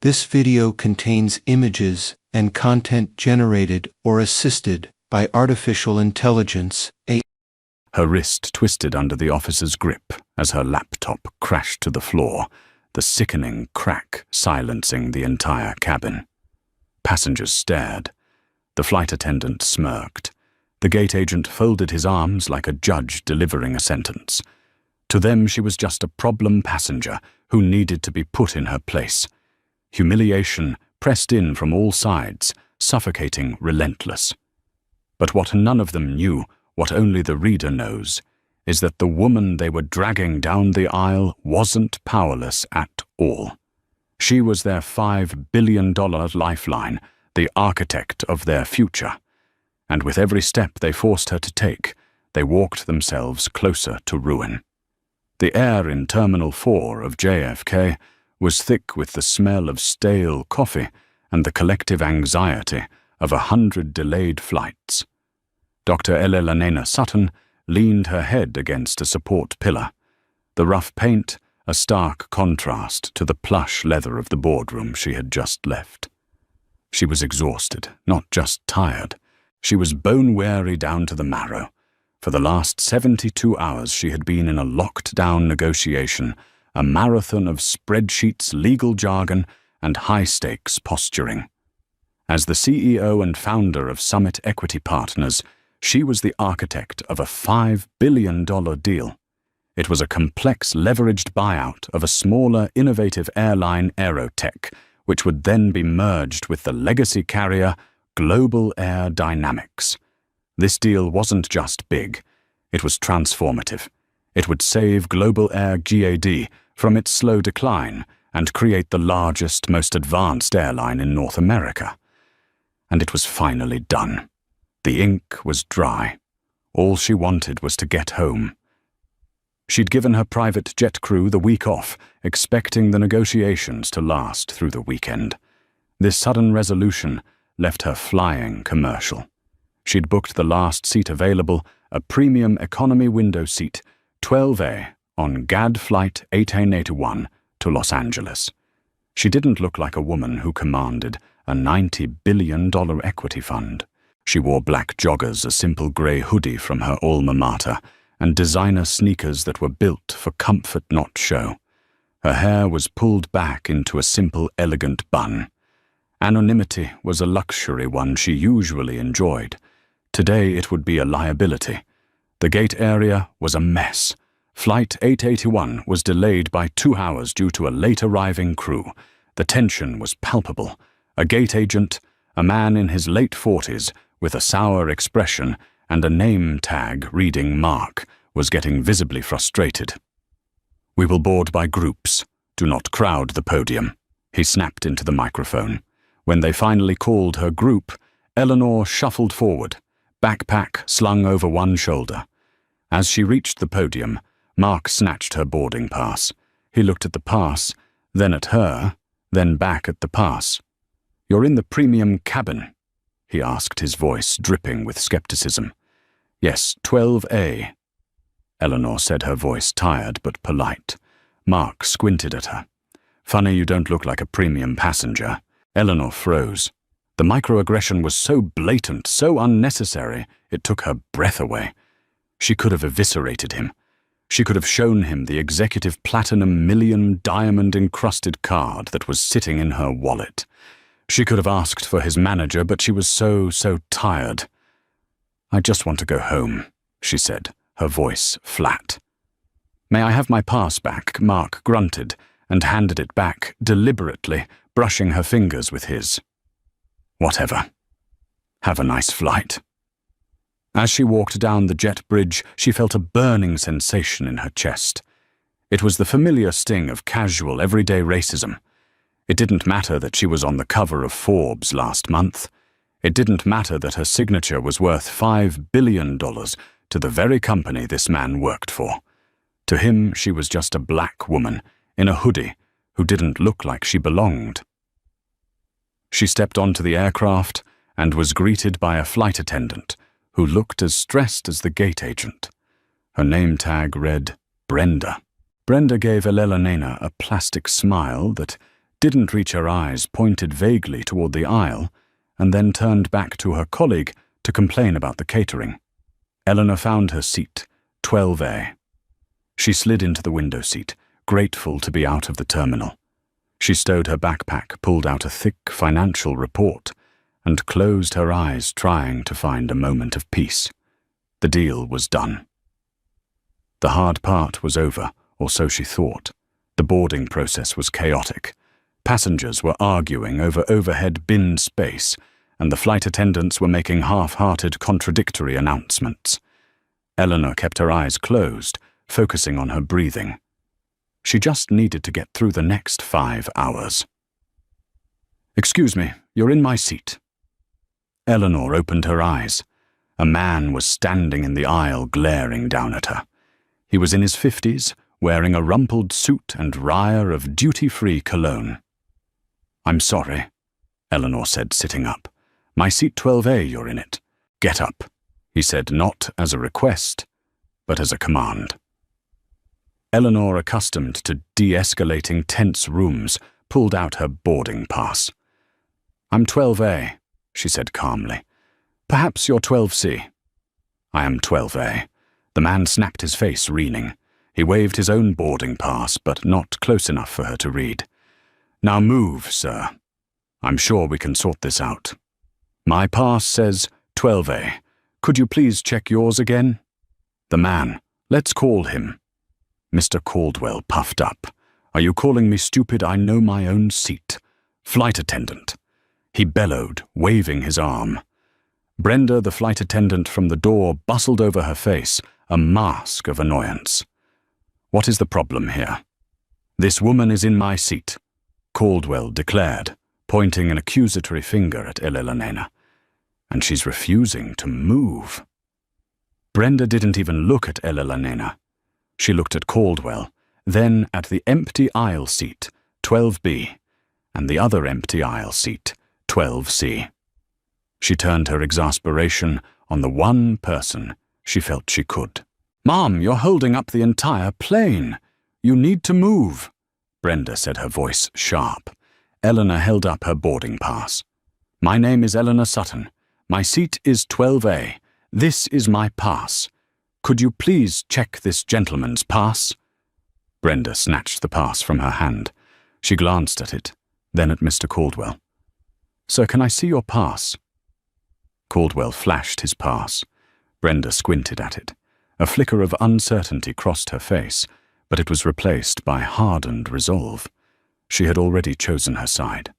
This video contains images and content generated or assisted by artificial intelligence. Her wrist twisted under the officer's grip as her laptop crashed to the floor, the sickening crack silencing the entire cabin. Passengers stared. The flight attendant smirked. The gate agent folded his arms like a judge delivering a sentence. To them, she was just a problem passenger who needed to be put in her place. Humiliation pressed in from all sides, suffocating, relentless. But what none of them knew, what only the reader knows, is that the woman they were dragging down the aisle wasn't powerless at all. She was their $5 billion lifeline, the architect of their future. And with every step they forced her to take, they walked themselves closer to ruin. The air in Terminal 4 of JFK was thick with the smell of stale coffee and the collective anxiety of 100 delayed flights. Dr. Elena Sutton leaned her head against a support pillar, the rough paint a stark contrast to the plush leather of the boardroom she had just left. She was exhausted, not just tired. She was bone-weary down to the marrow. For the last 72 hours she had been in a locked-down negotiation, a marathon of spreadsheets, legal jargon, and high-stakes posturing. As the CEO and founder of Summit Equity Partners, she was the architect of a $5 billion deal. It was a complex, leveraged buyout of a smaller, innovative airline, Aerotech, which would then be merged with the legacy carrier Global Air Dynamics. This deal wasn't just big, it was transformative. It would save Global Air GAD from its slow decline and create the largest, most advanced airline in North America. And it was finally done. The ink was dry. All she wanted was to get home. She'd given her private jet crew the week off, expecting the negotiations to last through the weekend. This sudden resolution left her flying commercial. She'd booked the last seat available, a premium economy window seat, 12A, on GAD Flight 1881 to Los Angeles. She didn't look like a woman who commanded a $90 billion equity fund. She wore black joggers, a simple grey hoodie from her alma mater, and designer sneakers that were built for comfort, not show. Her hair was pulled back into a simple, elegant bun. Anonymity was a luxury one she usually enjoyed. Today it would be a liability. The gate area was a mess. Flight 881 was delayed by 2 hours due to a late-arriving crew. The tension was palpable. A gate agent, a man in his late 40s, with a sour expression and a name tag reading Mark, was getting visibly frustrated. "We will board by groups. Do not crowd the podium," he snapped into the microphone. When they finally called her group, Eleanor shuffled forward, backpack slung over one shoulder. As she reached the podium, Mark snatched her boarding pass. He looked at the pass, then at her, then back at the pass. "You're in the premium cabin?" he asked, his voice dripping with skepticism. "Yes, 12A." Eleanor said, her voice tired but polite. Mark squinted at her. "Funny you don't look like a premium passenger." Eleanor froze. The microaggression was so blatant, so unnecessary, it took her breath away. She could have eviscerated him. She could have shown him the executive platinum million diamond-encrusted card that was sitting in her wallet. She could have asked for his manager, but she was so tired. "I just want to go home," she said, her voice flat. "May I have my pass back?" Mark grunted and handed it back, deliberately, brushing her fingers with his. "Whatever. Have a nice flight." As she walked down the jet bridge, she felt a burning sensation in her chest. It was the familiar sting of casual, everyday racism. It didn't matter that she was on the cover of Forbes last month. It didn't matter that her signature was worth $5 billion to the very company this man worked for. To him, she was just a black woman in a hoodie who didn't look like she belonged. She stepped onto the aircraft and was greeted by a flight attendant who looked as stressed as the gate agent. Her name tag read Brenda. Brenda gave Elena a plastic smile that didn't reach her eyes, pointed vaguely toward the aisle, and then turned back to her colleague to complain about the catering. Eleanor found her seat, 12A. She slid into the window seat, grateful to be out of the terminal. She stowed her backpack, pulled out a thick financial report, and closed her eyes, trying to find a moment of peace. The deal was done. The hard part was over, or so she thought. The boarding process was chaotic. Passengers were arguing over overhead bin space, and the flight attendants were making half-hearted contradictory announcements. Eleanor kept her eyes closed, focusing on her breathing. She just needed to get through the next 5 hours. "Excuse me, you're in my seat." Eleanor opened her eyes. A man was standing in the aisle, glaring down at her. He was in his 50s, wearing a rumpled suit and wire of duty-free cologne. "I'm sorry," Eleanor said, sitting up. "My seat 12A, you're in it. Get up," he said, not as a request, but as a command. Eleanor, accustomed to de-escalating tense rooms, pulled out her boarding pass. "I'm 12A," she said calmly. "Perhaps you're 12C." "I am 12A." The man snapped his face, weening. He waved his own boarding pass, but not close enough for her to read. "Now move, sir. I'm sure we can sort this out. My pass says 12A. Could you please check yours again?" The man, let's call him. Mr. Caldwell puffed up. "Are you calling me stupid? I know my own seat. Flight attendant." He bellowed, waving his arm. Brenda, the flight attendant from the door, bustled over her face, a mask of annoyance. "What is the problem here?" "This woman is in my seat," Caldwell declared, pointing an accusatory finger at Elena. "And she's refusing to move." Brenda didn't even look at Elena. She looked at Caldwell, then at the empty aisle seat, 12B, and the other empty aisle seat, 12C. She turned her exasperation on the one person she felt she could. "Mom, you're holding up the entire plane. You need to move," Brenda said, her voice sharp. Eleanor held up her boarding pass. "My name is Eleanor Sutton. My seat is 12A. This is my pass. Could you please check this gentleman's pass?" Brenda snatched the pass from her hand. She glanced at it, then at Mr. Caldwell. "Sir, can I see your pass?" Caldwell flashed his pass. Brenda squinted at it. A flicker of uncertainty crossed her face, but it was replaced by hardened resolve. She had already chosen her side.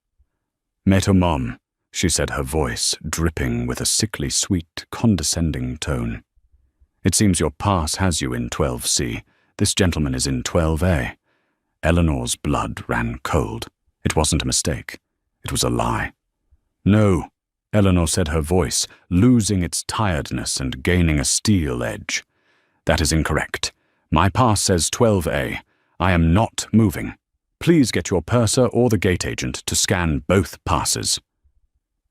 "Meto Mom," she said, her voice dripping with a sickly sweet, condescending tone. "It seems your pass has you in 12C. This gentleman is in 12A. Eleanor's blood ran cold. It wasn't a mistake. It was a lie. "No," Eleanor said, her voice losing its tiredness and gaining a steel edge. "That is incorrect. My pass says 12A. I am not moving. Please get your purser or the gate agent to scan both passes."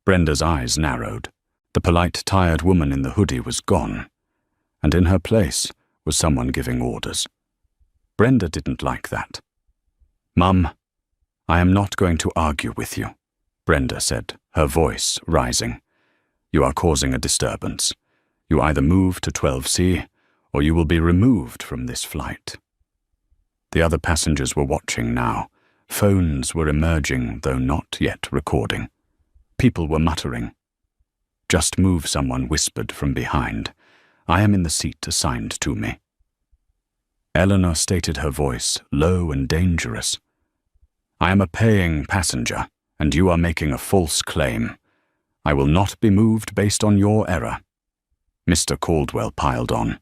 Brenda's eyes narrowed. The polite, tired woman in the hoodie was gone, and in her place was someone giving orders. Brenda didn't like that. "Mum, I am not going to argue with you," Brenda said, her voice rising. "You are causing a disturbance. You either move to 12C, or you will be removed from this flight." The other passengers were watching now. Phones were emerging, though not yet recording. People were muttering. "Just move," someone whispered from behind. "I am in the seat assigned to me." Eleanor stated, her voice low and dangerous. "I am a paying passenger, and you are making a false claim. I will not be moved based on your error." Mr. Caldwell piled on.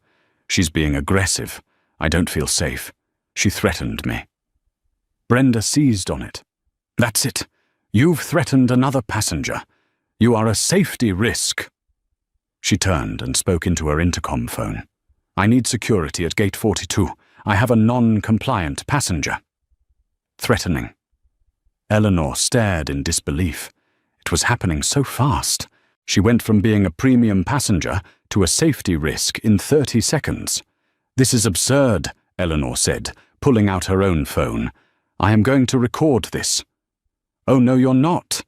"She's being aggressive. I don't feel safe. She threatened me." Brenda seized on it. "That's it. You've threatened another passenger. You are a safety risk." She turned and spoke into her intercom phone. "I need security at gate 42. I have a non-compliant passenger." Threatening. Eleanor stared in disbelief. It was happening so fast. She went from being a premium passenger to a safety risk in 30 seconds. "This is absurd," Eleanor said, pulling out her own phone. "I am going to record this." "Oh, no, you're not,"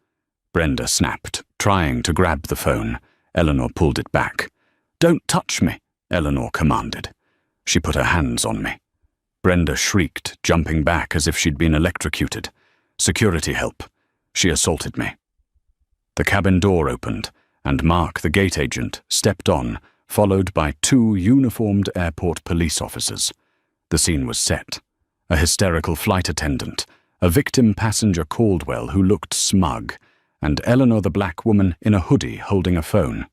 Brenda snapped, trying to grab the phone. Eleanor pulled it back. "Don't touch me," Eleanor commanded. She put her hands on me. Brenda shrieked, jumping back as if she'd been electrocuted. "Security help." She assaulted me. The cabin door opened, and Mark, the gate agent, stepped on, followed by 2 uniformed airport police officers. The scene was set. A hysterical flight attendant, a victim passenger Caldwell who looked smug, and Eleanor the black woman in a hoodie holding a phone.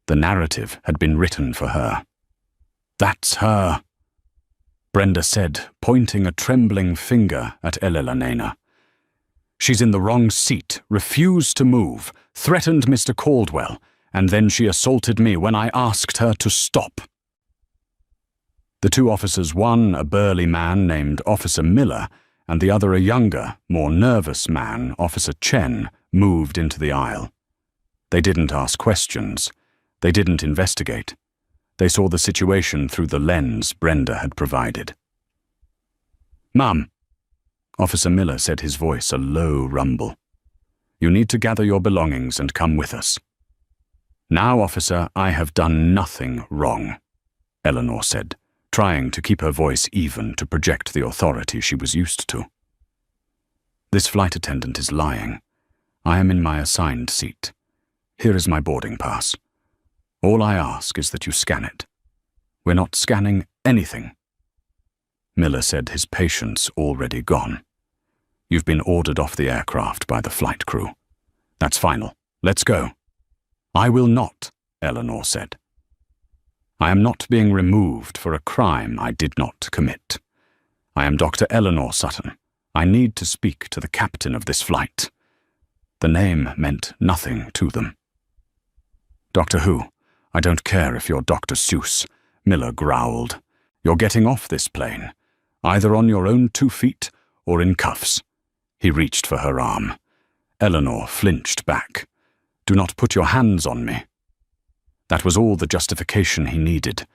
The narrative had been written for her. "That's her," Brenda said, pointing a trembling finger at Elena. "She's in the wrong seat, refused to move, threatened Mr. Caldwell, and then she assaulted me when I asked her to stop." The 2 officers, one a burly man named Officer Miller, and the other a younger, more nervous man, Officer Chen, moved into the aisle. They didn't ask questions. They didn't investigate. They saw the situation through the lens Brenda had provided. "Mum," Officer Miller said, his voice a low rumble. "You need to gather your belongings and come with us." "Now, officer, I have done nothing wrong," Eleanor said, trying to keep her voice even to project the authority she was used to. "This flight attendant is lying. I am in my assigned seat. Here is my boarding pass. All I ask is that you scan it. We're not scanning anything." Miller said, his patience already gone. "You've been ordered off the aircraft by the flight crew. That's final. Let's go." "I will not," Eleanor said. "I am not being removed for a crime I did not commit. I am Dr. Eleanor Sutton. I need to speak to the captain of this flight." The name meant nothing to them. "Doctor who? I don't care if you're Dr. Seuss," Miller growled. "You're getting off this plane, either on your own 2 feet or in cuffs." He reached for her arm. Eleanor flinched back. "Do not put your hands on me." That was all the justification he needed.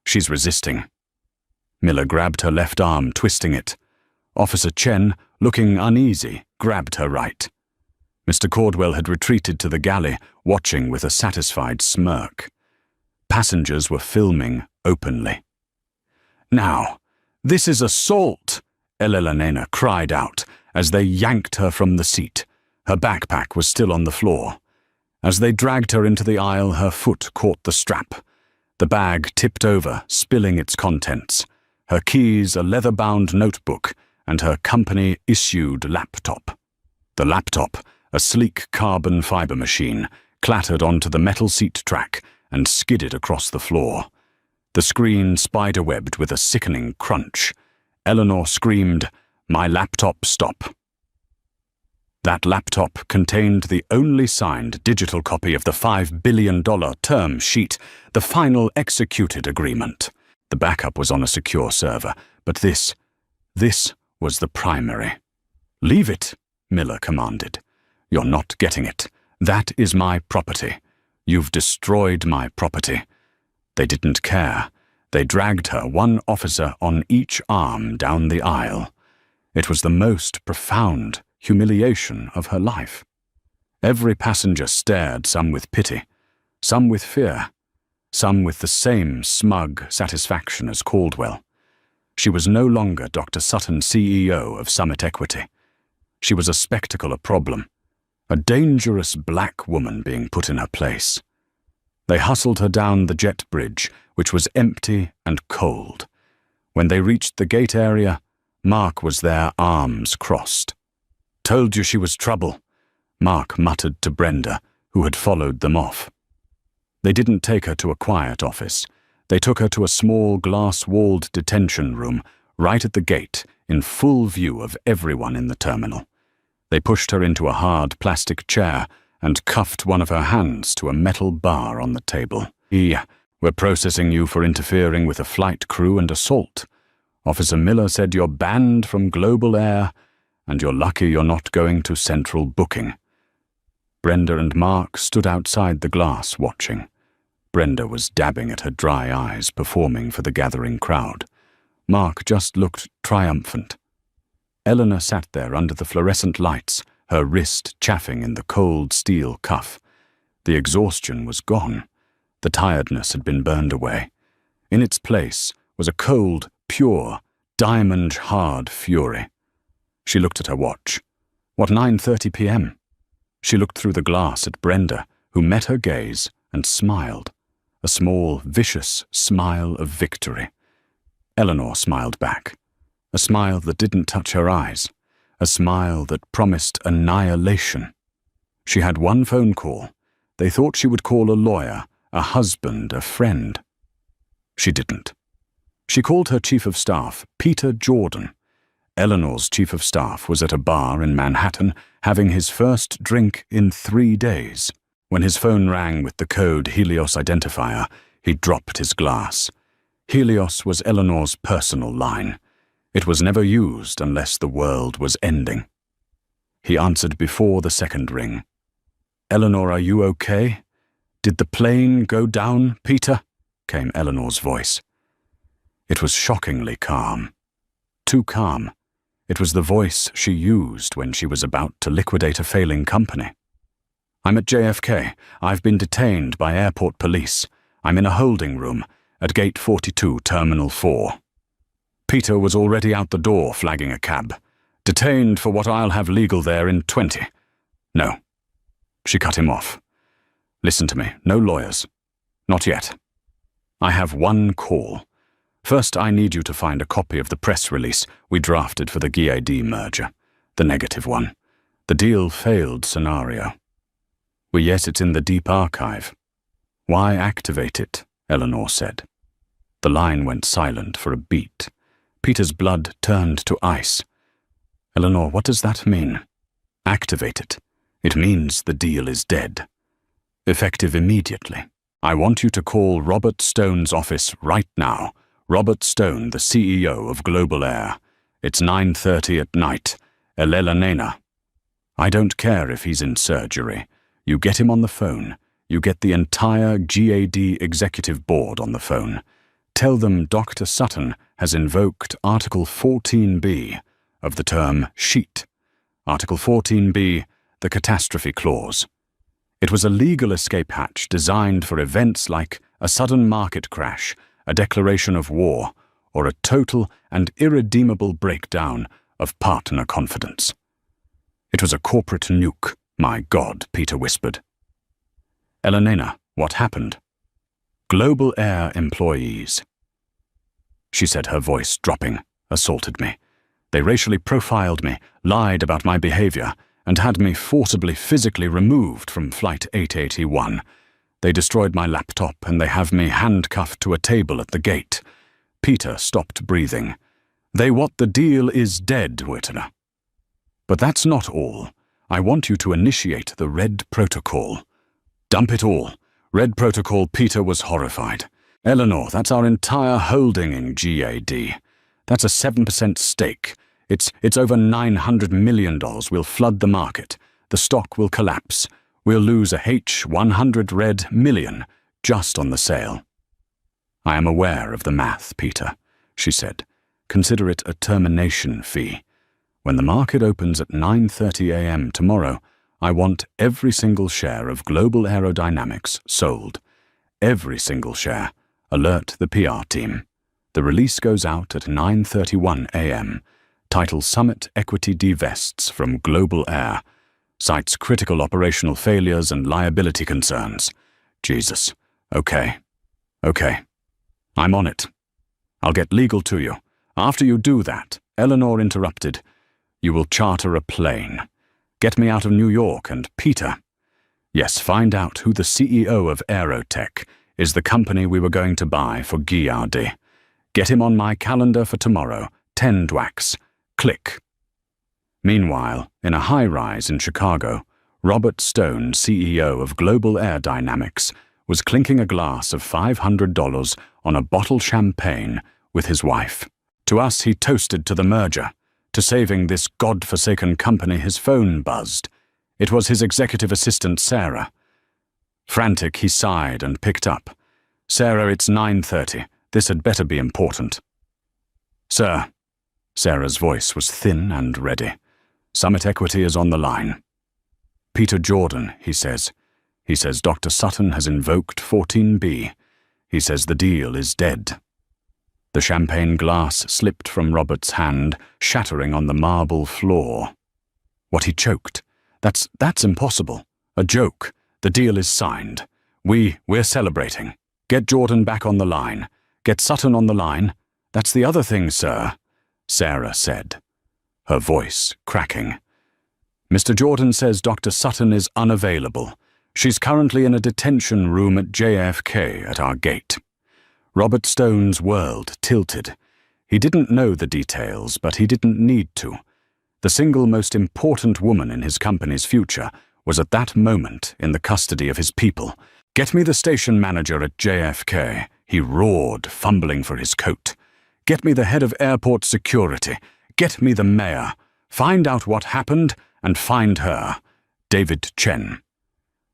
"She's resisting." Miller grabbed her left arm, twisting it. Officer Chen, looking uneasy, grabbed her right. Mr. Caldwell had retreated to the galley, watching with a satisfied smirk. Passengers were filming openly. "Now, this is assault!" Elena cried out as they yanked her from the seat. Her backpack was still on the floor. As they dragged her into the aisle, her foot caught the strap. The bag tipped over, spilling its contents. Her keys, a leather-bound notebook, and her company-issued laptop. The laptop, a sleek carbon fiber machine, clattered onto the metal seat track and skidded across the floor. The screen spiderwebbed with a sickening crunch. Eleanor screamed, "My laptop, stop." That laptop contained the only signed digital copy of the $5 billion term sheet, the final executed agreement. The backup was on a secure server, but this was the primary. "Leave it," Miller commanded. "You're not getting it. That is my property. You've destroyed my property." They didn't care. They dragged her, 1 officer on each arm, down the aisle. It was the most profound humiliation of her life. Every passenger stared, some with pity, some with fear, some with the same smug satisfaction as Caldwell. She was no longer Dr. Sutton, CEO of Summit Equity. She was a spectacle, a problem, a dangerous black woman being put in her place. They hustled her down the jet bridge, which was empty and cold. When they reached the gate area, Mark was there, arms crossed. "Told you she was trouble," Mark muttered to Brenda, who had followed them off. They didn't take her to a quiet office. They took her to a small glass-walled detention room right at the gate, in full view of everyone in the terminal. They pushed her into a hard plastic chair and cuffed one of her hands to a metal bar on the table. "We're processing you for interfering with a flight crew and assault. Officer Miller said you're banned from Global Air, and you're lucky you're not going to Central Booking." Brenda and Mark stood outside the glass watching. Brenda was dabbing at her dry eyes, performing for the gathering crowd. Mark just looked triumphant. Eleanor sat there under the fluorescent lights, her wrist chafing in the cold steel cuff. The exhaustion was gone. The tiredness had been burned away. In its place was a cold, pure, diamond-hard fury. She looked at her watch. What, 9:30 p.m.? She looked through the glass at Brenda, who met her gaze and smiled. A small, vicious smile of victory. Eleanor smiled back. A smile that didn't touch her eyes. A smile that promised annihilation. She had one phone call. They thought she would call a lawyer, a husband, a friend. She didn't. She called her chief of staff, Peter Jordan. Eleanor's chief of staff was at a bar in Manhattan having his first drink in 3 days. When his phone rang with the code Helios identifier, he dropped his glass. Helios was Eleanor's personal line. It was never used unless the world was ending. He answered before the second ring. "Eleanor, are you okay? Did the plane go down, Peter?" came Eleanor's voice. It was shockingly calm. Too calm. It was the voice she used when she was about to liquidate a failing company. "I'm at JFK. I've been detained by airport police. I'm in a holding room at Gate 42, Terminal 4. Peter was already out the door flagging a cab. "Detained for what I'll have legal there in 20. No." She cut him off. "Listen to me. No lawyers. Not yet. I have one call. First, I need you to find a copy of the press release we drafted for the GAD merger. The negative one. The deal failed scenario. Well, yes, it's in the deep archive. Why activate it?" Eleanor said. The line went silent for a beat. Peter's blood turned to ice. "Eleanor, what does that mean?" "Activate it. It means the deal is dead. Effective immediately. I want you to call Robert Stone's office right now. Robert Stone, the CEO of Global Air. It's 9:30 at night. Elela Nena. I don't care if he's in surgery. You get him on the phone. You get the entire GAD executive board on the phone. Tell them Dr. Sutton has invoked Article 14b of the term sheet. Article 14b, the catastrophe clause. It was a legal escape hatch designed for events like a sudden market crash, a declaration of war, or a total and irredeemable breakdown of partner confidence. It was a corporate nuke. "My God," Peter whispered. "Elenena, what happened?" "Global Air employees." She said, her voice dropping, assaulted me. "They racially profiled me, lied about my behavior, and had me forcibly physically removed from Flight 881. They destroyed my laptop, and they have me handcuffed to a table at the gate." Peter stopped breathing. The deal is dead, Whitner. "But that's not all. I want you to initiate the Red Protocol." "Dump it all." Red Protocol. Peter was horrified. "Eleanor, that's our entire holding in GAD. That's a 7% stake. It's over $900 million. We'll flood the market. The stock will collapse. We'll lose a H100 red million just on the sale." "I am aware of the math, Peter," she said. "Consider it a termination fee. When the market opens at 9:30 a.m. tomorrow, I want every single share of Global Aerodynamics sold. Every single share. Alert the PR team. The release goes out at 9:31 a.m. Title Summit Equity Divests from Global Air. Cites critical operational failures and liability concerns. Jesus. Okay. I'm on it. I'll get legal to you. After you do that," Eleanor interrupted, "you will charter a plane. Get me out of New York and Peter. Yes, find out who the CEO of Aerotech is, the company we were going to buy for GAD. Get him on my calendar for tomorrow, 10 dwacs. Click." Meanwhile, in a high-rise in Chicago, Robert Stone, CEO of Global Air Dynamics, was clinking a glass of $500 on a bottled champagne with his wife. To us, he toasted to the merger. To saving this god-forsaken company, his phone buzzed. It was his executive assistant, Sarah. Frantic, he sighed and picked up. "Sarah, it's 9:30. This had better be important." "Sir." Sarah's voice was thin and ready. Summit Equity is on the line. Peter Jordan, he says. He says Dr. Sutton has invoked 14B. He says the deal is dead. The champagne glass slipped from Robert's hand, shattering on the marble floor. What, he choked. That's impossible. A joke. The deal is signed. We're celebrating. Get Jordan back on the line. Get Sutton on the line. That's the other thing, sir, Sarah said, her voice cracking. Mr. Jordan says Dr. Sutton is unavailable. She's currently in a detention room at JFK at our gate. Robert Stone's world tilted. He didn't know the details, but he didn't need to. The single most important woman in his company's future was at that moment in the custody of his people. Get me the station manager at JFK, he roared, fumbling for his coat. Get me the head of airport security. Get me the mayor. Find out what happened and find her. David Chen.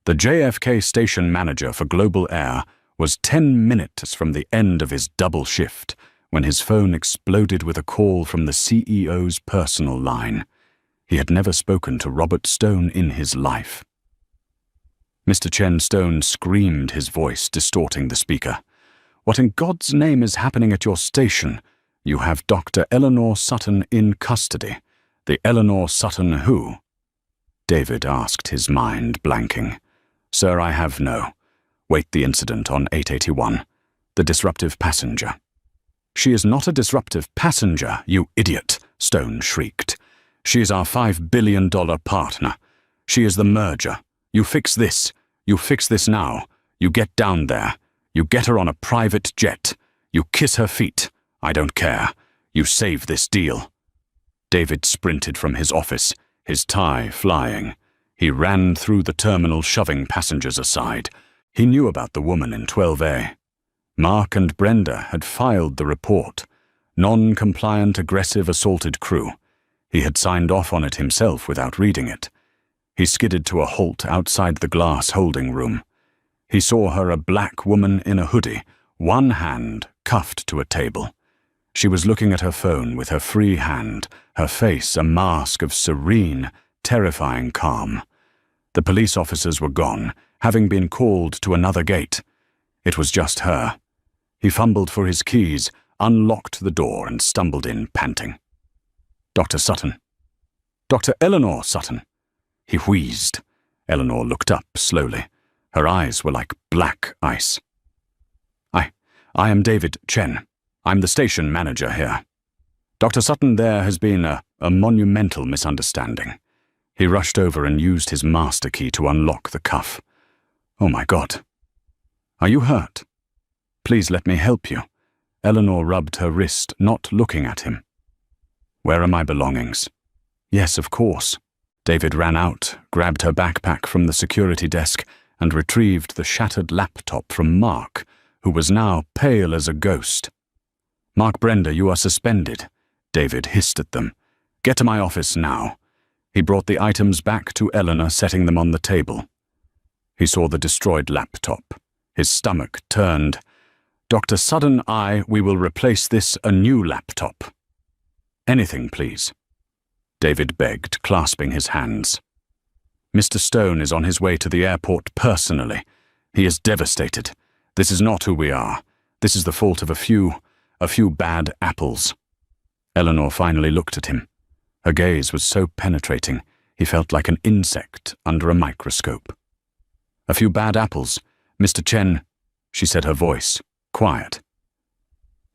The JFK station manager for Global Air was 10 minutes from the end of his double shift when his phone exploded with a call from the CEO's personal line. He had never spoken to Robert Stone in his life. Mr. Chen Stone screamed, his voice distorting the speaker. What in God's name is happening at your station? You have Dr. Eleanor Sutton in custody. The Eleanor Sutton who? David asked, his mind blanking. Sir, I have no. Wait the incident on 881. The disruptive passenger. She is not a disruptive passenger, you idiot, Stone shrieked. She is our $5 billion partner. She is the merger. You fix this. You fix this now. You get down there. You get her on a private jet. You kiss her feet. I don't care. You save this deal. David sprinted from his office, his tie flying. He ran through the terminal, shoving passengers aside. He knew about the woman in 12A. Mark and Brenda had filed the report. Non-compliant, aggressive, assaulted crew. He had signed off on it himself without reading it. He skidded to a halt outside the glass holding room. He saw her, a black woman in a hoodie, one hand cuffed to a table. She was looking at her phone with her free hand, her face a mask of serene, terrifying calm. The police officers were gone, having been called to another gate. It was just her. He fumbled for his keys, unlocked the door, and stumbled in, panting. Dr. Sutton. Dr. Eleanor Sutton. He wheezed. Eleanor looked up slowly. Her eyes were like black ice. I am David Chen. I'm the station manager here. Dr. Sutton, there has been a monumental misunderstanding. He rushed over and used his master key to unlock the cuff. Oh my God. Are you hurt? Please let me help you. Eleanor rubbed her wrist, not looking at him. Where are my belongings? Yes, of course. David ran out, grabbed her backpack from the security desk, and retrieved the shattered laptop from Mark, who was now pale as a ghost. Mark, Brenda, you are suspended. David hissed at them. Get to my office now. He brought the items back to Eleanor, setting them on the table. He saw the destroyed laptop. His stomach turned. Dr. Sutton, we will replace this a new laptop. Anything, please. David begged, clasping his hands. Mr. Stone is on his way to the airport personally. He is devastated. This is not who we are. This is the fault of a few bad apples. Eleanor finally looked at him. Her gaze was so penetrating, he felt like an insect under a microscope. A few bad apples, Mr. Chen, she said, her voice quiet.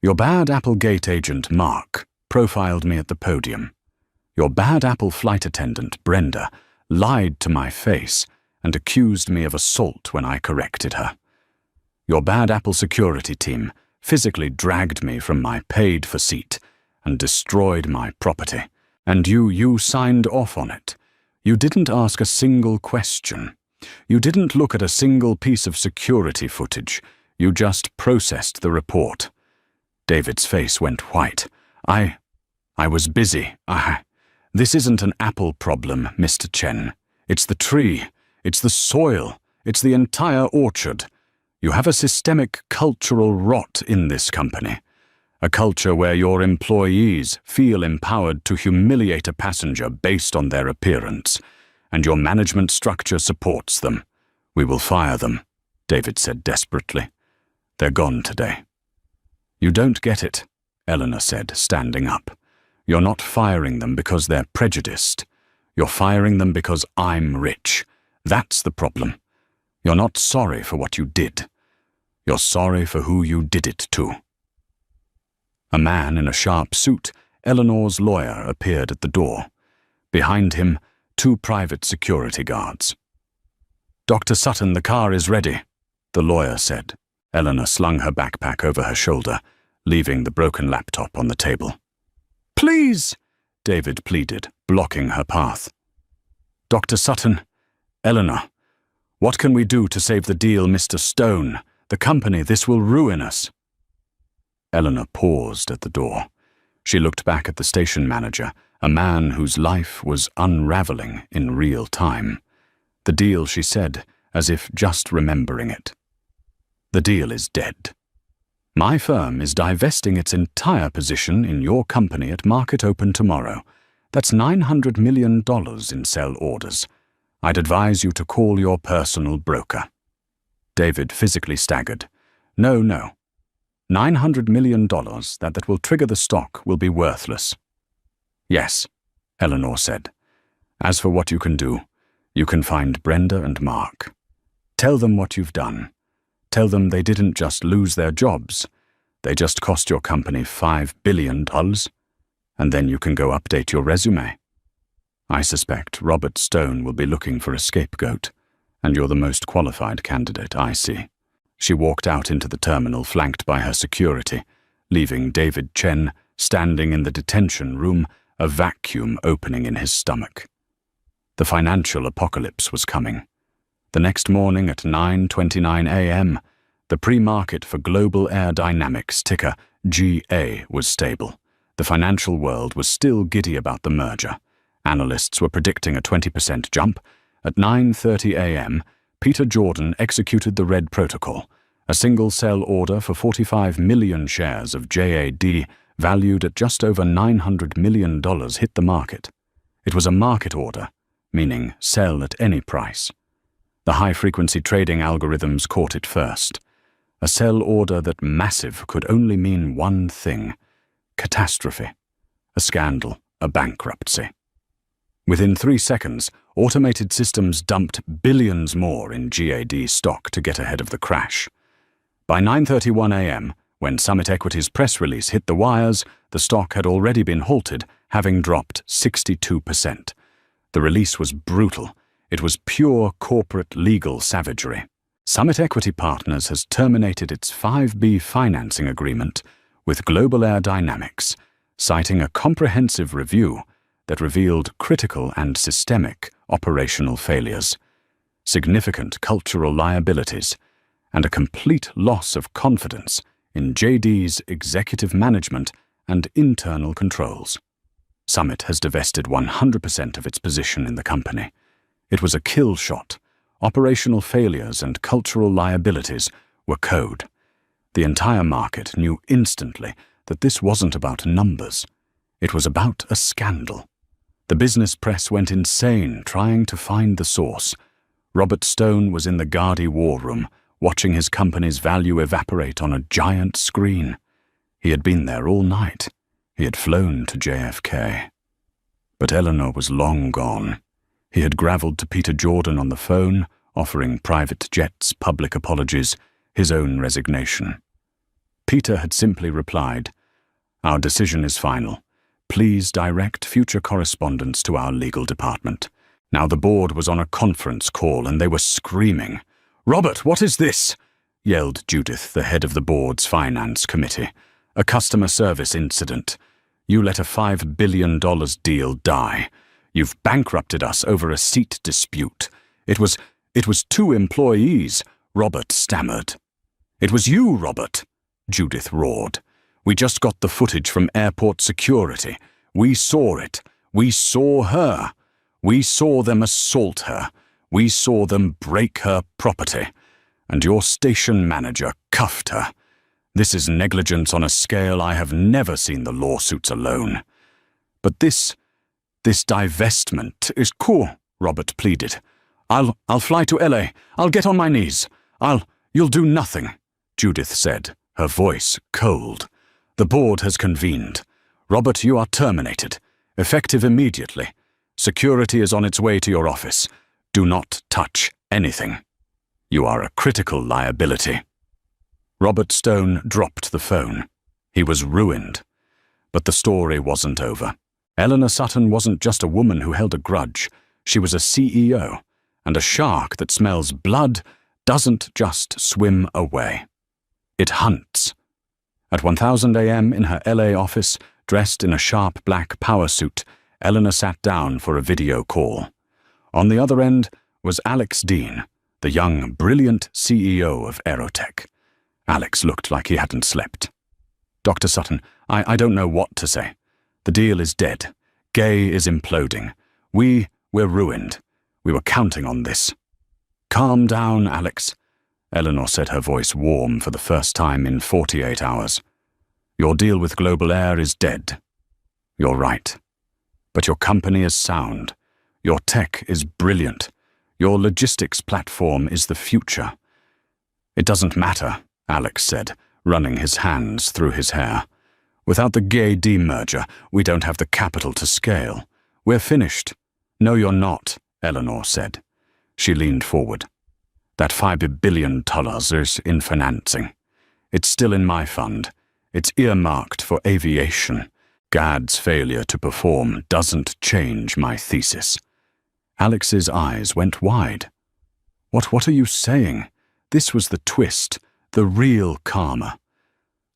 Your bad apple gate agent, Mark, profiled me at the podium. Your bad apple flight attendant, Brenda, lied to my face and accused me of assault when I corrected her. Your bad apple security team physically dragged me from my paid-for seat and destroyed my property. And you signed off on it. You didn't ask a single question. You didn't look at a single piece of security footage. You just processed the report. David's face went white. I was busy. This isn't an apple problem, Mr. Chen. It's the tree. It's the soil. It's the entire orchard. You have a systemic cultural rot in this company. A culture where your employees feel empowered to humiliate a passenger based on their appearance, and your management structure supports them. We will fire them, David said desperately. They're gone today. You don't get it, Eleanor said, standing up. You're not firing them because they're prejudiced. You're firing them because I'm rich. That's the problem. You're not sorry for what you did. You're sorry for who you did it to. A man in a sharp suit, Eleanor's lawyer, appeared at the door. Behind him, 2 private security guards. Dr. Sutton, the car is ready, the lawyer said. Eleanor slung her backpack over her shoulder, leaving the broken laptop on the table. Please, David pleaded, blocking her path. Dr. Sutton, Eleanor, what can we do to save the deal, Mr. Stone? The company, this will ruin us. Eleanor paused at the door. She looked back at the station manager, a man whose life was unraveling in real time. The deal, she said, as if just remembering it. The deal is dead. My firm is divesting its entire position in your company at market open tomorrow. That's $900 million in sell orders. I'd advise you to call your personal broker. David physically staggered. No. $900 million that will trigger the stock will be worthless. Yes, Eleanor said. As for what you can do, you can find Brenda and Mark. Tell them what you've done. Tell them they didn't just lose their jobs. They just cost your company $5 billion. And then you can go update your resume. I suspect Robert Stone will be looking for a scapegoat, and you're the most qualified candidate I see. She walked out into the terminal flanked by her security, leaving David Chen standing in the detention room, a vacuum opening in his stomach. The financial apocalypse was coming. The next morning at 9:29 a.m., the pre-market for Global Air Dynamics, ticker GA, was stable. The financial world was still giddy about the merger. Analysts were predicting a 20% jump. At 9:30 a.m., Peter Jordan executed the Red Protocol. A single sell order for 45 million shares of JAD, valued at just over $900 million, hit the market. It was a market order, meaning sell at any price. The high-frequency trading algorithms caught it first. A sell order that massive could only mean one thing: catastrophe, a scandal, a bankruptcy. Within 3 seconds, automated systems dumped billions more in GAD stock to get ahead of the crash. By 9:31 a.m., when Summit Equity's press release hit the wires, the stock had already been halted, having dropped 62%. The release was brutal. It was pure corporate legal savagery. Summit Equity Partners has terminated its 5B financing agreement with Global Air Dynamics, citing a comprehensive review that revealed critical and systemic operational failures, significant cultural liabilities, and a complete loss of confidence in JD's executive management and internal controls. Summit has divested 100% of its position in the company. It was a kill shot. Operational failures and cultural liabilities were code. The entire market knew instantly that this wasn't about numbers. It was about a scandal. The business press went insane trying to find the source. Robert Stone was in the Gardaí war room, watching his company's value evaporate on a giant screen. He had been there all night. He had flown to JFK. But Eleanor was long gone. He had gravelled to Peter Jordan on the phone, offering private jets, public apologies, his own resignation. Peter had simply replied, "Our decision is final. Please direct future correspondence to our legal department." Now the board was on a conference call and they were screaming. "Robert, what is this?" yelled Judith, the head of the board's finance committee. "A customer service incident. You let a $5 billion deal die. You've bankrupted us over a seat dispute. It was 2 employees," Robert stammered. "It was you, Robert," Judith roared. "We just got the footage from airport security. We saw it. We saw her. We saw them assault her. We saw them break her property. And your station manager cuffed her. This is negligence on a scale I have never seen the lawsuits alone. But this divestment is cool, Robert pleaded. I'll fly to LA. I'll get on my knees. You'll do nothing, Judith said, her voice cold. The board has convened. Robert, you are terminated, effective immediately. Security is on its way to your office. Do not touch anything. You are a critical liability. Robert Stone dropped the phone. He was ruined. But the story wasn't over. Eleanor Sutton wasn't just a woman who held a grudge. She was a CEO, and a shark that smells blood doesn't just swim away. It hunts. At 1000 a.m. in her LA office, dressed in a sharp black power suit, Eleanor sat down for a video call. On the other end was Alex Dean, the young, brilliant CEO of Aerotech. Alex looked like he hadn't slept. Dr. Sutton, I don't know what to say. The deal is dead. Gay is imploding. We're ruined. We were counting on this. Calm down, Alex. Eleanor said, her voice warm for the first time in 48 hours. Your deal with Global Air is dead. You're right. But your company is sound. Your tech is brilliant. Your logistics platform is the future. It doesn't matter, Alex said, running his hands through his hair. Without the Gay demerger, we don't have the capital to scale. We're finished. No, you're not, Eleanor said. She leaned forward. That $5 billion is in financing. It's still in my fund. It's earmarked for aviation. GAD's failure to perform doesn't change my thesis. Alex's eyes went wide. What are you saying? This was the twist, the real karma.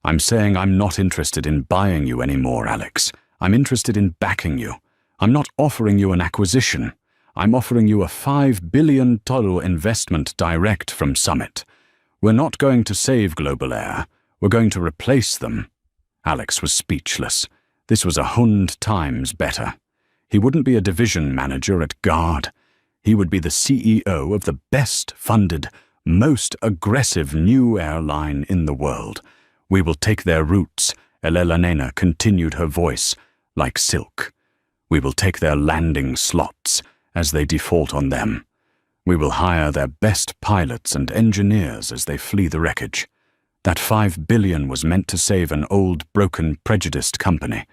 I'm saying I'm not interested in buying you anymore, Alex. I'm interested in backing you. I'm not offering you an acquisition. I'm offering you a $5 billion investment direct from Summit. We're not going to save Global Air. We're going to replace them. Alex was speechless. This was 100 times better. He wouldn't be a division manager at GAD. He would be the CEO of the best-funded, most aggressive new airline in the world. We will take their routes, Elena continued, her voice like silk. We will take their landing slots as they default on them. We will hire their best pilots and engineers as they flee the wreckage. That $5 billion was meant to save an old, broken, prejudiced company.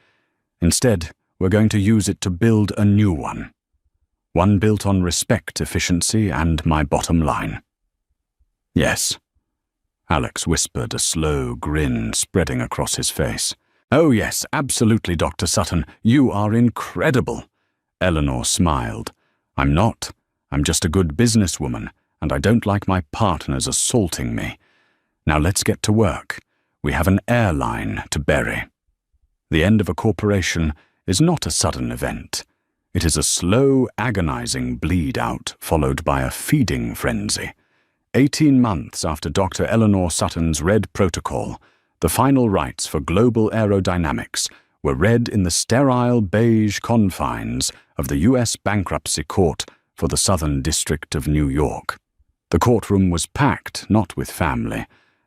Instead, we're going to use it to build a new one. One built on respect, efficiency, and my bottom line. Yes, Alex whispered, a slow grin spreading across his face. Oh yes, absolutely, Dr. Sutton. You are incredible. Eleanor smiled. I'm not. I'm just a good businesswoman, and I don't like my partners assaulting me. Now let's get to work. We have an airline to bury. The end of a corporation is not a sudden event. It is a slow, agonizing bleed-out followed by a feeding frenzy. 18 months after Dr. Eleanor Sutton's Red Protocol, the final rites for global aerodynamics were read in the sterile beige confines of the U.S. Bankruptcy Court for the Southern District of New York. The courtroom was packed not with family,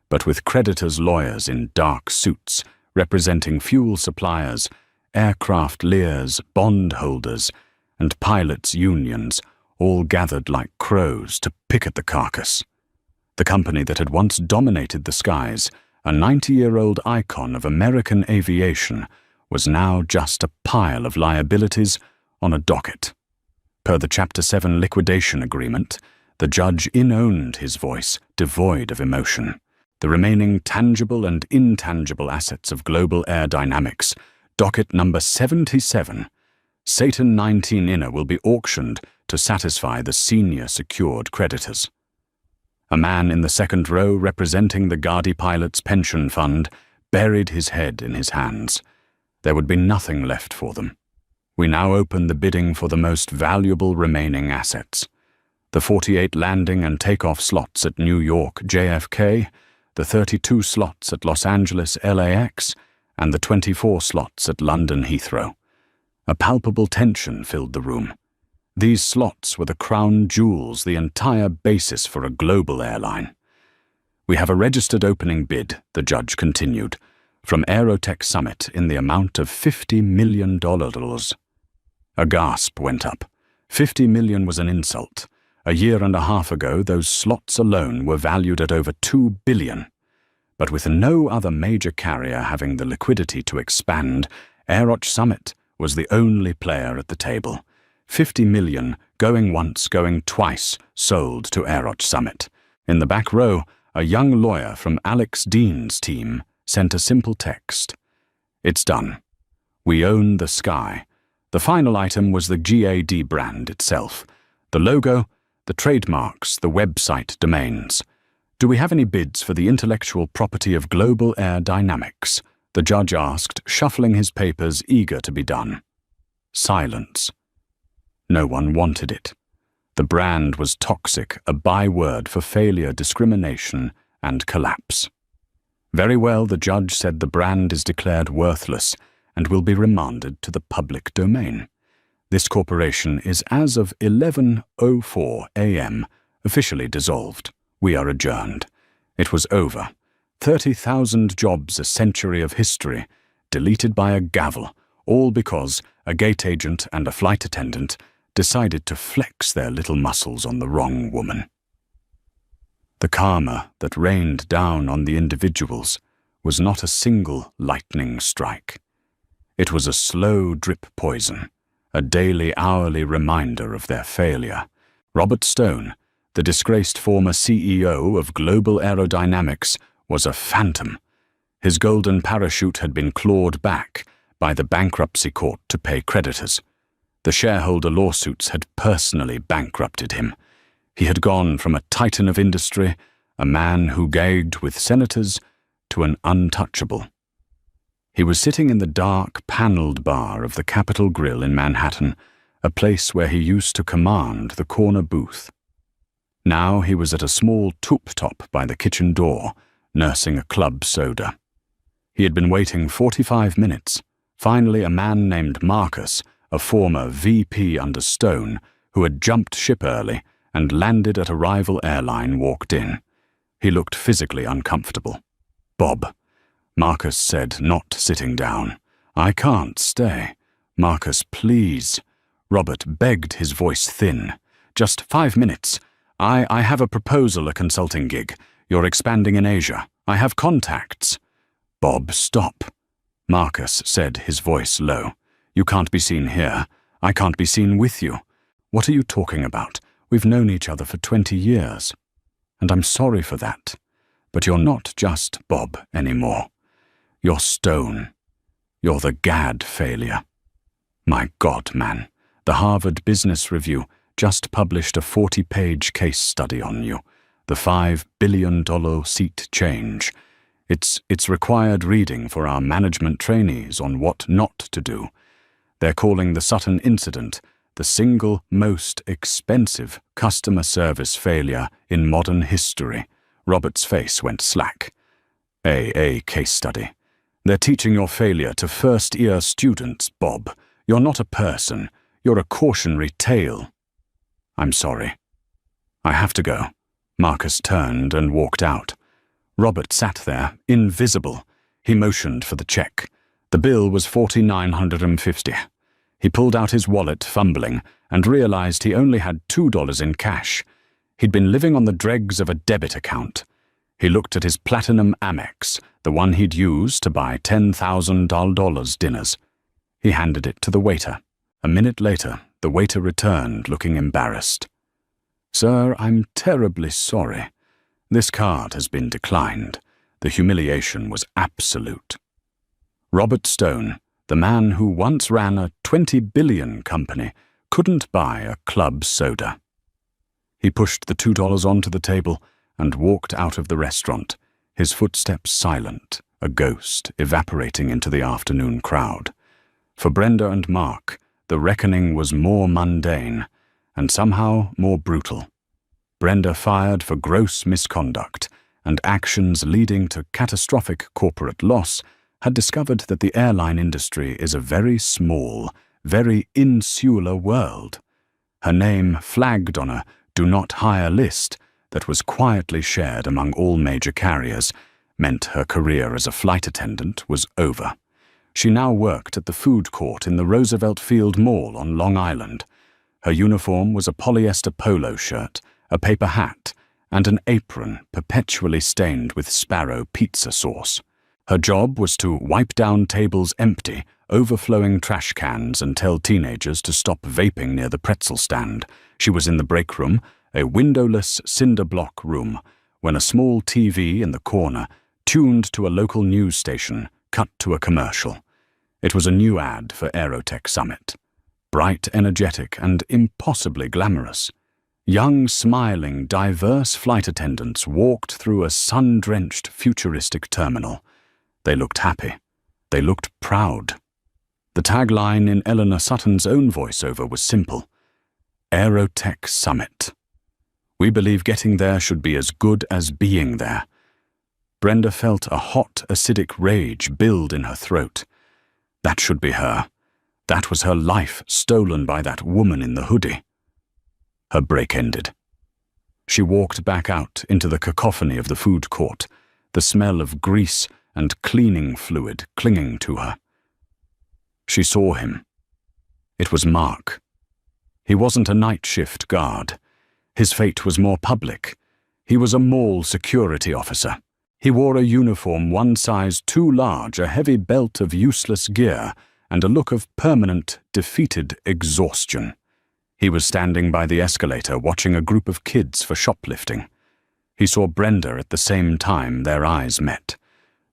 but with creditors' lawyers in dark suits representing fuel suppliers, aircraft lessors, bondholders, and pilots' unions, all gathered like crows to pick at the carcass. The company that had once dominated the skies, a 90-year-old icon of American aviation, was now just a pile of liabilities on a docket. Per the Chapter 7 liquidation agreement, the judge in-owned his voice, devoid of emotion. The remaining tangible and intangible assets of global air dynamics, docket number 77, Satan 19 Inner, will be auctioned to satisfy the senior secured creditors. A man in the second row representing the Gardaí pilots' pension fund buried his head in his hands. There would be nothing left for them. We now open the bidding for the most valuable remaining assets. The 48 landing and takeoff slots at New York JFK, the 32 slots at Los Angeles LAX, and the 24 slots at London Heathrow. A palpable tension filled the room. These slots were the crown jewels, the entire basis for a global airline. "We have a registered opening bid," the judge continued, "from Aerotech Summit in the amount of $50 million. A gasp went up. 50 million was an insult. A year and a half ago, those slots alone were valued at over 2 billion. But with no other major carrier having the liquidity to expand, Aerotech Summit was the only player at the table. 50 million, going once, going twice, sold to Aerotech Summit. In the back row, a young lawyer from Alex Dean's team sent a simple text. "It's done. We own the sky." The final item was the GAD brand itself. The logo, the trademarks, the website domains. "Do we have any bids for the intellectual property of Global Air Dynamics?" the judge asked, shuffling his papers, eager to be done. Silence. No one wanted it. The brand was toxic, a byword for failure, discrimination, and collapse. "Very well," the judge said, "the brand is declared worthless and will be remanded to the public domain. This corporation is, as of 11:04 a.m., officially dissolved. We are adjourned." It was over. 30,000 jobs, a century of history, deleted by a gavel, all because a gate agent and a flight attendant decided to flex their little muscles on the wrong woman. The karma that rained down on the individuals was not a single lightning strike. It was a slow drip poison, a daily, hourly reminder of their failure. Robert Stone, the disgraced former CEO of Global Aerodynamics, was a phantom. His golden parachute had been clawed back by the bankruptcy court to pay creditors. The shareholder lawsuits had personally bankrupted him. He had gone from a titan of industry, a man who gagged with senators, to an untouchable. He was sitting in the dark, panelled bar of the Capitol Grill in Manhattan, a place where he used to command the corner booth. Now he was at a small tube-top by the kitchen door, nursing a club soda. He had been waiting 45 minutes. Finally, a man named Marcus, a former VP under Stone, who had jumped ship early and landed at a rival airline, walked in. He looked physically uncomfortable. "Bob," Marcus said, not sitting down. "I can't stay." "Marcus, please." Robert begged, his voice thin. "Just 5 minutes. I have a proposal, a consulting gig. You're expanding in Asia. I have contacts." "Bob, stop." Marcus said, his voice low. "You can't be seen here. I can't be seen with you. What are you talking about? We've known each other for 20 years. And I'm sorry for that. But you're not just Bob anymore. You're Stone. You're the GAD failure. My God, man. The Harvard Business Review just published a 40-page case study on you. The $5 billion seat change. It's required reading for our management trainees on what not to do. They're calling the Sutton incident the single most expensive customer service failure in modern history. Robert's face went slack. A case study. They're teaching your failure to first-year students, Bob. You're not a person. You're a cautionary tale. I'm sorry. I have to go. Marcus turned and walked out. Robert sat there, invisible. He motioned for the check. The bill was $4,950. He pulled out his wallet, fumbling, and realized he only had $2 in cash. He'd been living on the dregs of a debit account. He looked at his Platinum Amex, the one he'd used to buy $10,000 dinners. He handed it to the waiter. A minute later, the waiter returned, looking embarrassed. "Sir, I'm terribly sorry. This card has been declined." The humiliation was absolute. Robert Stone, the man who once ran a 20 billion company, couldn't buy a club soda. He pushed the $2 onto the table and walked out of the restaurant, his footsteps silent, a ghost evaporating into the afternoon crowd. For Brenda and Mark, the reckoning was more mundane and somehow more brutal. Brenda, fired for gross misconduct and actions leading to catastrophic corporate loss, had discovered that the airline industry is a very small, very insular world. Her name flagged on a do not hire list that was quietly shared among all major carriers meant her career as a flight attendant was over. She now worked at the food court in the Roosevelt Field Mall on Long Island. Her uniform was a polyester polo shirt, a paper hat, and an apron perpetually stained with Sparrow pizza sauce. Her job was to wipe down tables empty, overflowing trash cans and tell teenagers to stop vaping near the pretzel stand. She was in the break room, a windowless cinder block room, when a small TV in the corner, tuned to a local news station, cut to a commercial. It was a new ad for Aerotech Summit. Bright, energetic, and impossibly glamorous. Young, smiling, diverse flight attendants walked through a sun-drenched, futuristic terminal. They looked happy. They looked proud. The tagline in Eleanor Sutton's own voiceover was simple: Aerotech Summit. We believe getting there should be as good as being there. Brenda felt a hot, acidic rage build in her throat. That should be her. That was her life stolen by that woman in the hoodie. Her break ended. She walked back out into the cacophony of the food court, the smell of grease and cleaning fluid clinging to her. She saw him. It was Mark. He wasn't a night shift guard. His fate was more public. He was a mall security officer. He wore a uniform one size too large, a heavy belt of useless gear, and a look of permanent, defeated exhaustion. He was standing by the escalator watching a group of kids for shoplifting. He saw Brenda at the same time their eyes met.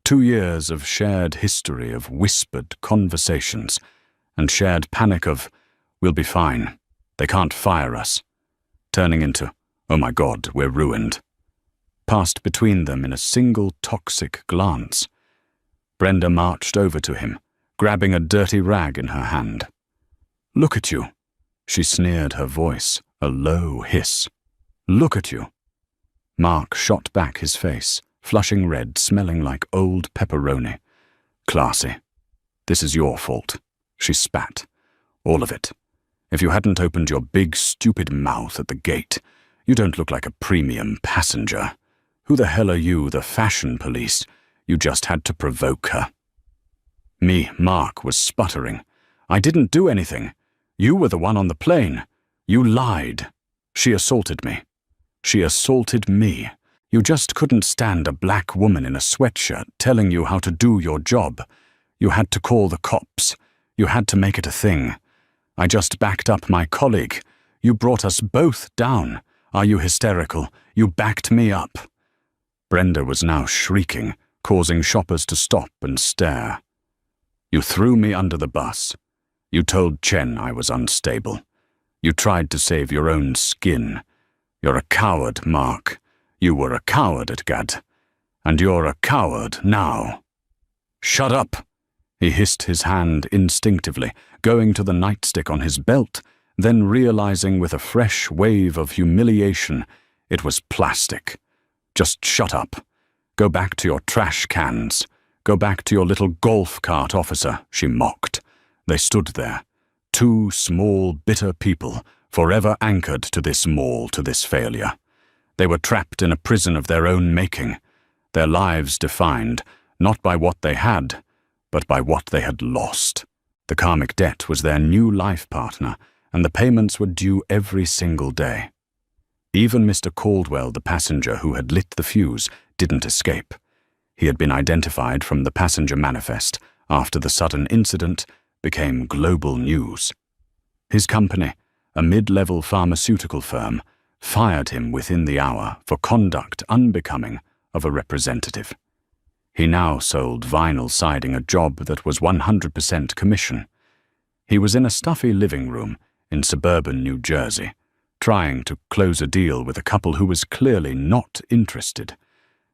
2 years of shared history of whispered conversations and shared panic of, we'll be fine, they can't fire us, turning into, oh my God, we're ruined, passed between them in a single toxic glance. Brenda marched over to him, grabbing a dirty rag in her hand. Look at you, she sneered, her voice a low hiss. Look at you. Mark shot back his face, flushing red, smelling like old pepperoni. Classy. This is your fault. She spat. All of it. If you hadn't opened your big, stupid mouth at the gate, you don't look like a premium passenger. Who the hell are you, the fashion police? You just had to provoke her. Me, Mark, was sputtering. I didn't do anything. You were the one on the plane. You lied. She assaulted me. She assaulted me. You just couldn't stand a black woman in a sweatshirt telling you how to do your job. You had to call the cops. You had to make it a thing. I just backed up my colleague. You brought us both down. Are you hysterical? You backed me up. Brenda was now shrieking, causing shoppers to stop and stare. You threw me under the bus. You told Chen I was unstable. You tried to save your own skin. You're a coward, Mark. You were a coward at Gad. And you're a coward now. Shut up! He hissed his hand instinctively, going to the nightstick on his belt, then realizing with a fresh wave of humiliation it was plastic. Just shut up. Go back to your trash cans. Go back to your little golf cart, officer, she mocked. They stood there, 2 small, bitter people, forever anchored to this mall, to this failure. They were trapped in a prison of their own making, their lives defined not by what they had, but by what they had lost. The karmic debt was their new life partner, and the payments were due every single day. Even Mr. Caldwell, the passenger who had lit the fuse, didn't escape. He had been identified from the passenger manifest after the sudden incident became global news. His company, a mid-level pharmaceutical firm, fired him within the hour for conduct unbecoming of a representative. He now sold vinyl siding, a job that was 100% commission. He was in a stuffy living room in suburban New Jersey, trying to close a deal with a couple who was clearly not interested,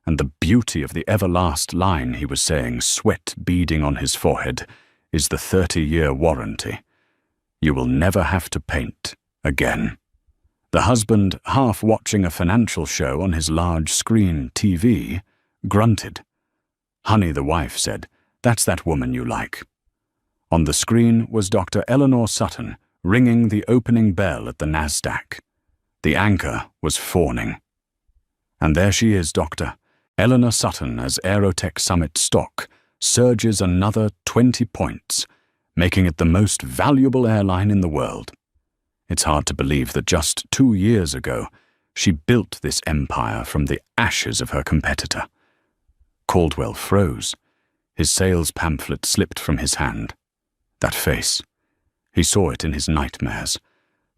and the beauty of the everlast line he was saying, sweat beading on his forehead, is the 30-year warranty. You will never have to paint again. The husband, half watching a financial show on his large screen TV, grunted. Honey, the wife said, that's that woman you like. On the screen was Dr. Eleanor Sutton, ringing the opening bell at the NASDAQ. The anchor was fawning. And there she is, Doctor. Eleanor Sutton as Aerotech Summit stock surges another 20 points, making it the most valuable airline in the world. It's hard to believe that just 2 years ago, she built this empire from the ashes of her competitor. Caldwell froze. His sales pamphlet slipped from his hand. That face. He saw it in his nightmares.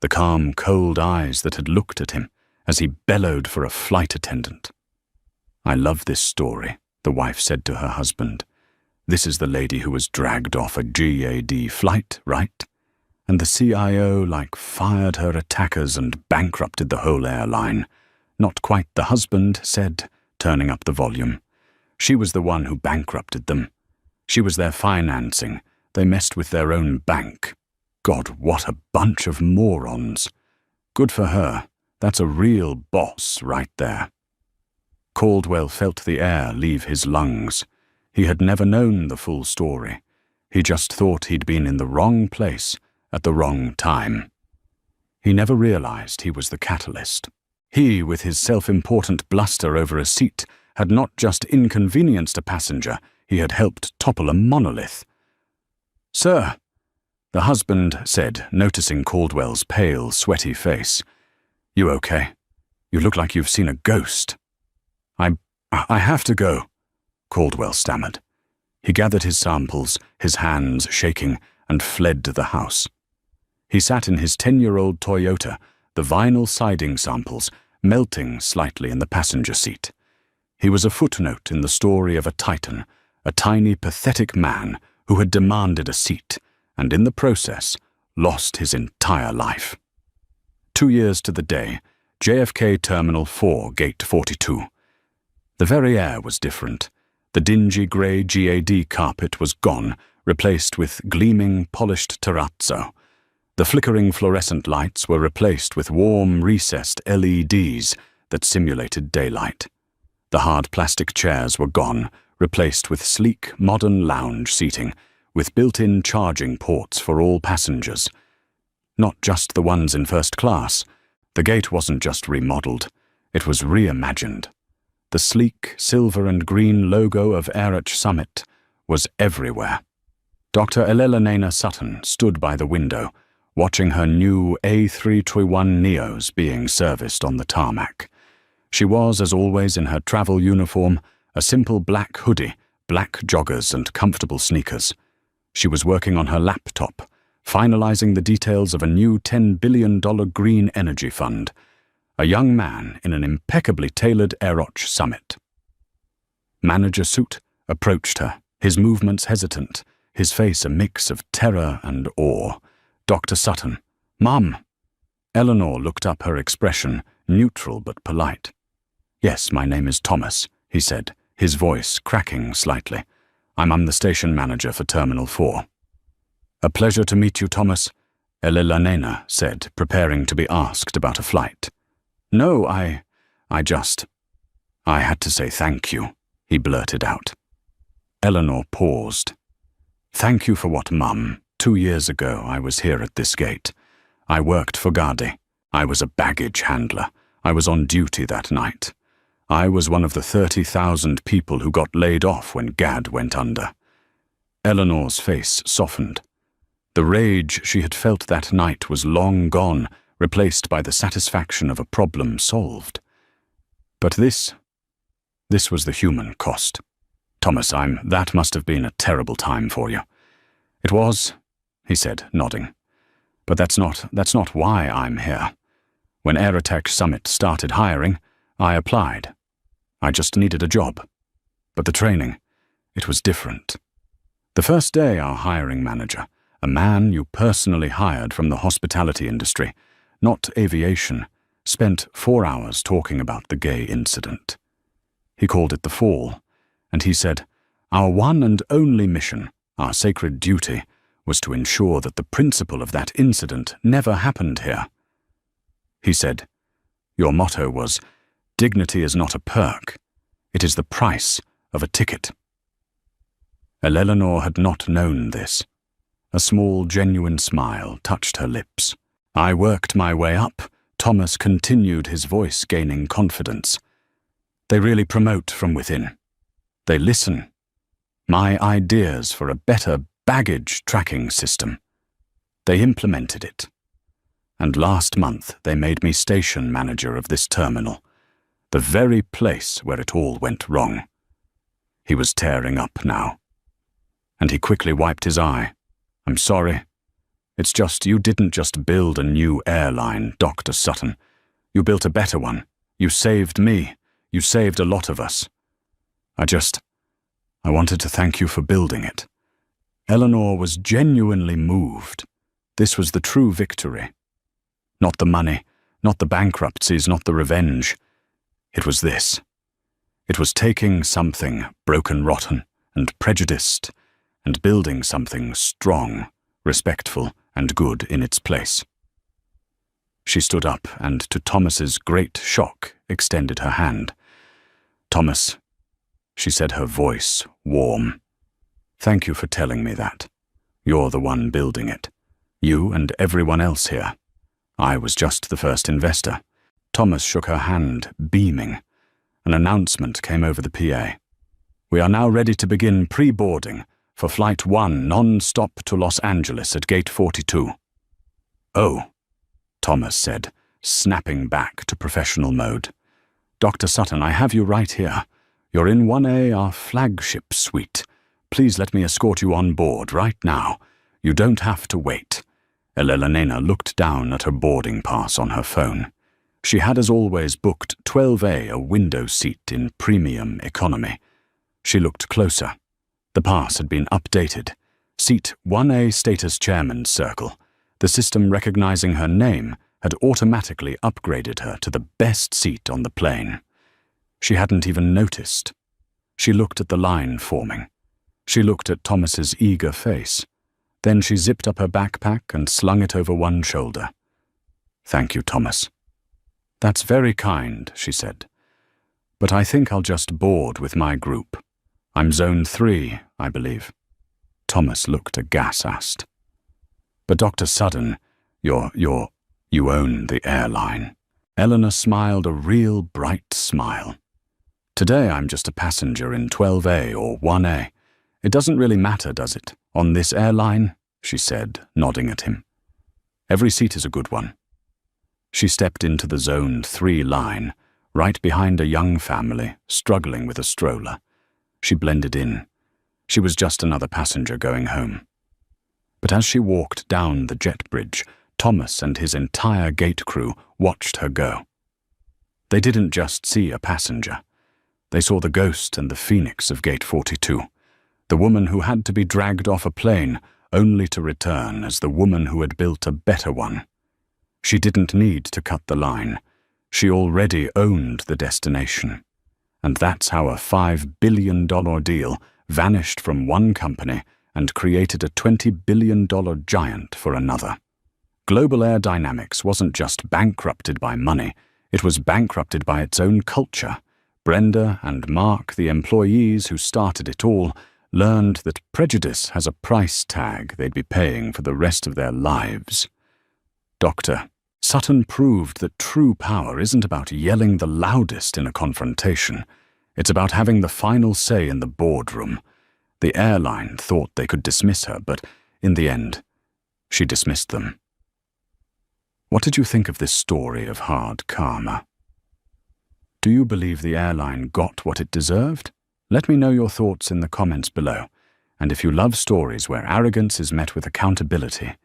The calm, cold eyes that had looked at him as he bellowed for a flight attendant. "I love this story," the wife said to her husband. "This is the lady who was dragged off a GAD flight, right? And the CIO, fired her attackers and bankrupted the whole airline." "Not quite," the husband said, turning up the volume. "She was the one who bankrupted them. She was their financing. They messed with their own bank. God, what a bunch of morons. Good for her. That's a real boss right there." Caldwell felt the air leave his lungs. He had never known the full story. He just thought he'd been in the wrong place at the wrong time. He never realized he was the catalyst. He, with his self-important bluster over a seat, had not just inconvenienced a passenger, he had helped topple a monolith. "Sir," the husband said, noticing Caldwell's pale, sweaty face. "You okay? You look like you've seen a ghost." I have to go," Caldwell stammered. He gathered his samples, his hands shaking, and fled to the house. He sat in his 10-year-old Toyota, the vinyl siding samples melting slightly in the passenger seat. He was a footnote in the story of a titan, a tiny, pathetic man who had demanded a seat, and in the process, lost his entire life. 2 years to the day, JFK Terminal 4, Gate 42. The very air was different. The dingy grey GAD carpet was gone, replaced with gleaming, polished terrazzo. The flickering fluorescent lights were replaced with warm, recessed LEDs that simulated daylight. The hard plastic chairs were gone, replaced with sleek, modern lounge seating, with built-in charging ports for all passengers. Not just the ones in first class. The gate wasn't just remodeled, it was reimagined. The sleek silver and green logo of Airline Summit was everywhere. Dr. Eleanor Sutton stood by the window, watching her new A321neos being serviced on the tarmac. She was, as always, in her travel uniform, a simple black hoodie, black joggers, and comfortable sneakers. She was working on her laptop, finalizing the details of a new $10 billion green energy fund. A young man in an impeccably tailored Airline Summit. Manager Suit approached her, his movements hesitant, his face a mix of terror and awe. "Dr. Sutton." "Mum." Eleanor looked up, her expression neutral but polite. "Yes, my name is Thomas," he said, his voice cracking slightly. I'm the station manager for Terminal 4. "A pleasure to meet you, Thomas," Eleanor said, preparing to be asked about a flight. "No, I had to say thank you," he blurted out. Eleanor paused. "Thank you for what, Mum? 2 years ago I was here at this gate. I worked for Gardaí. I was a baggage handler. I was on duty that night. I was one of the 30,000 people who got laid off when GAD went under." Eleanor's face softened. The rage she had felt that night was long gone, replaced by the satisfaction of a problem solved. "But this was the human cost. Thomas, that must have been a terrible time for you." "It was," he said, nodding. "But that's not why I'm here. When Aerotech Summit started hiring, I applied. I just needed a job. But the training, it was different. The first day our hiring manager, a man you personally hired from the hospitality industry, not aviation, spent 4 hours talking about the gay incident. He called it the fall, and he said, "Our one and only mission, our sacred duty, was to ensure that the principle of that incident never happened here." He said, "Your motto was, 'Dignity is not a perk, it is the price of a ticket.'" Eleanor had not known this. A small, genuine smile touched her lips. "I worked my way up," Thomas continued, his voice gaining confidence. They really promote from within. They listen. My ideas for a better baggage tracking system. They implemented it. And last month they made me station manager of this terminal, the very place where it all went wrong. He was tearing up now. And he quickly wiped his eye. I'm sorry. It's just you didn't just build a new airline, Dr. Sutton. You built a better one. You saved me. You saved a lot of us. I wanted to thank you for building it. Eleanor was genuinely moved. This was the true victory. Not the money, not the bankruptcies, not the revenge. It was this. It was taking something broken, rotten, and prejudiced, and building something strong, respectful, and good in its place. She stood up and, to Thomas's great shock, extended her hand. Thomas, she said, her voice warm. Thank you for telling me that. You're the one building it. You and everyone else here. I was just the first investor. Thomas shook her hand, beaming. An announcement came over the PA. We are now ready to begin pre-boarding for Flight 1 non-stop to Los Angeles at Gate 42. Oh, Thomas said, snapping back to professional mode. Dr. Sutton, I have you right here. You're in 1A, our flagship suite. Please let me escort you on board right now. You don't have to wait. Elena looked down at her boarding pass on her phone. She had, as always, booked 12A, a window seat in premium economy. She looked closer. The pass had been updated. Seat 1A status chairman's circle. The system recognizing her name had automatically upgraded her to the best seat on the plane. She hadn't even noticed. She looked at the line forming. She looked at Thomas's eager face. Then she zipped up her backpack and slung it over one shoulder. Thank you, Thomas. That's very kind, she said. But I think I'll just board with my group. I'm Zone 3, I believe. Thomas looked aghast. But Dr. Sutton, you own the airline. Eleanor smiled a real bright smile. Today I'm just a passenger in 12A or 1A. It doesn't really matter, does it? On this airline, she said, nodding at him. Every seat is a good one. She stepped into the Zone 3 line, right behind a young family, struggling with a stroller. She blended in. She was just another passenger going home. But as she walked down the jet bridge, Thomas and his entire gate crew watched her go. They didn't just see a passenger. They saw the ghost and the phoenix of Gate 42, the woman who had to be dragged off a plane only to return as the woman who had built a better one. She didn't need to cut the line. She already owned the destination. And that's how a $5 billion deal vanished from one company and created a $20 billion giant for another. Global Air Dynamics wasn't just bankrupted by money, it was bankrupted by its own culture. Brenda and Mark, the employees who started it all, learned that prejudice has a price tag they'd be paying for the rest of their lives. Dr. Sutton proved that true power isn't about yelling the loudest in a confrontation. It's about having the final say in the boardroom. The airline thought they could dismiss her, but in the end, she dismissed them. What did you think of this story of hard karma? Do you believe the airline got what it deserved? Let me know your thoughts in the comments below. And if you love stories where arrogance is met with accountability,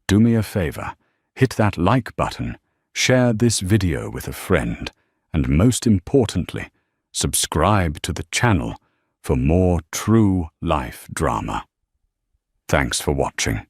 do me a favor, hit that like button, share this video with a friend, and most importantly, subscribe to the channel for more true life drama. Thanks for watching.